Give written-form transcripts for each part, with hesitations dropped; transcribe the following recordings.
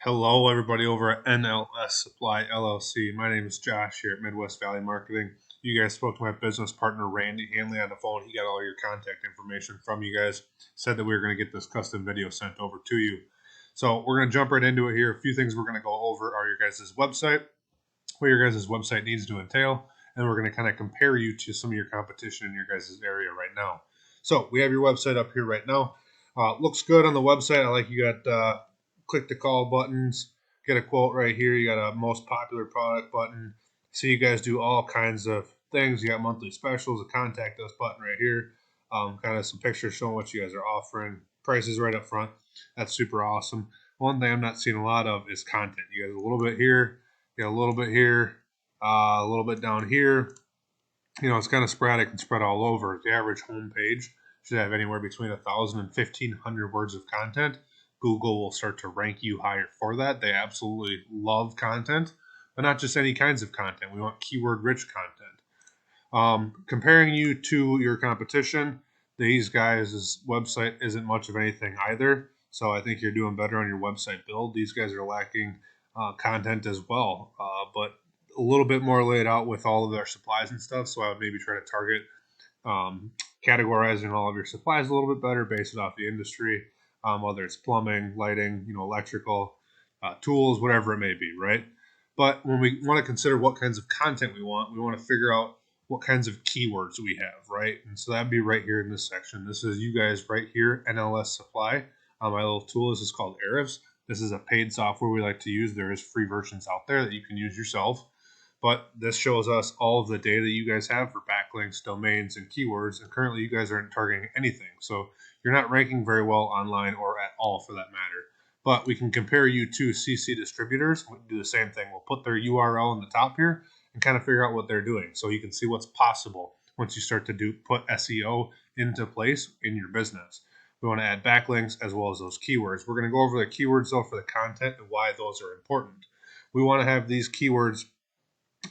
Hello, everybody over at NLS Supply LLC. My name is Josh here at Midwest Valley Marketing. You guys spoke to my business partner, Randy Hanley, on the phone. He got all your contact information from you guys, said that we were going to get this custom video sent over to you. So we're going to jump right into it here. A few things we're going to go over are your guys' website, what your guys' website needs to entail, and we're going to kind of compare you to some of your competition in your guys' area right now. So we have your website up here right now. Looks good on the website. I like you got click the call buttons, get a quote right here. You got a most popular product button. So you guys do all kinds of things. You got monthly specials, a contact us button right here. Kind of some pictures showing what you guys are offering. Prices right up front. That's super awesome. One thing I'm not seeing a lot of is content. You guys a little bit here, you got a little bit here, a little bit down here. You know, it's kind of sporadic and spread all over. The average homepage should have anywhere between 1,000 and 1,500 words of content. Google will start to rank you higher for that. They absolutely love content, but not just any kinds of content. We want keyword-rich content. Comparing you to your competition, these guys' website isn't much of anything either, so I think you're doing better on your website build. These guys are lacking content as well, but a little bit more laid out with all of their supplies and stuff, so I would maybe try to target categorizing all of your supplies a little bit better based off the industry. Whether it's plumbing, lighting, electrical, tools, whatever it may be, right? But when we want to consider what kinds of content we want to figure out what kinds of keywords we have, right? And so that'd be right here in this section. This is you guys right here, NLS Supply. My little tool is called Ahrefs. This is a paid software we like to use. There is free versions out there that you can use yourself. But this shows us all of the data you guys have for backlinks, domains, and keywords. And currently you guys aren't targeting anything. So you're not ranking very well online or at all for that matter. But we can compare you to CC distributors. We'll do the same thing. We'll put their URL in the top here and kind of figure out what they're doing. So you can see what's possible once you start to put SEO into place in your business. We want to add backlinks as well as those keywords. We're going to go over the keywords though for the content and why those are important. We want to have these keywords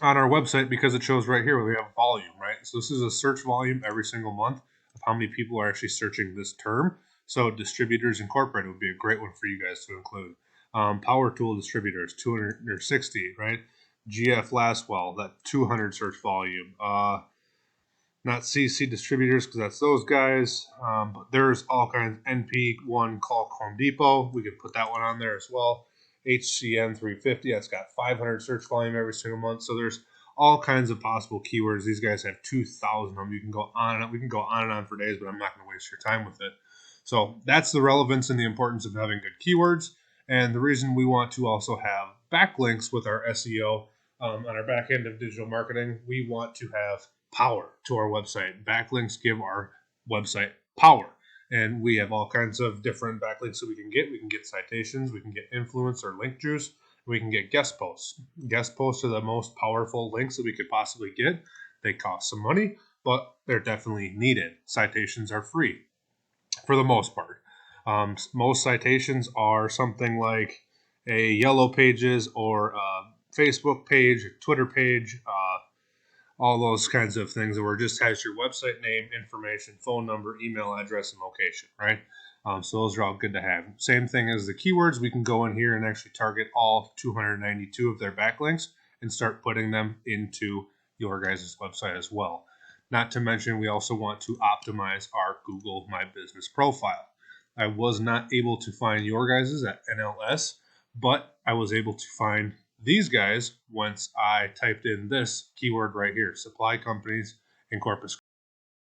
on our website because it shows right here where we have volume, right? So this is a search volume every single month of how many people are actually searching this term. So distributors incorporated would be a great one for you guys to include. Power tool distributors, 260, right? GF Lastwell, that 200 search volume. Not CC distributors because that's those guys. But there's all kinds. NP1 Call Home Depot. We could put that one on there as well. HCN 350, that's got 500 search volume every single month. So there's all kinds of possible keywords. These guys have 2,000 of them. You can go on and on. We can go on and on for days, but I'm not going to waste your time with it. So that's the relevance and the importance of having good keywords. And the reason we want to also have backlinks with our SEO on our back end of digital marketing, we want to have power to our website. Backlinks give our website power. And we have all kinds of different backlinks that we can get. We can get citations, we can get influence or link juice, we can get guest posts. Guest posts are the most powerful links that we could possibly get. They cost some money, but they're definitely needed. Citations are free for the most part. Most citations are something like a Yellow Pages or a Facebook page, a Twitter page, all those kinds of things, where it just has your website name, information, phone number, email address, and location, right? So those are all good to have. Same thing as the keywords. We can go in here and actually target all 292 of their backlinks and start putting them into your guys' website as well. Not to mention, we also want to optimize our Google My Business profile. I was not able to find your guys' at NLS, but I was able to find these guys once I typed in this keyword right here, supply companies in Corpus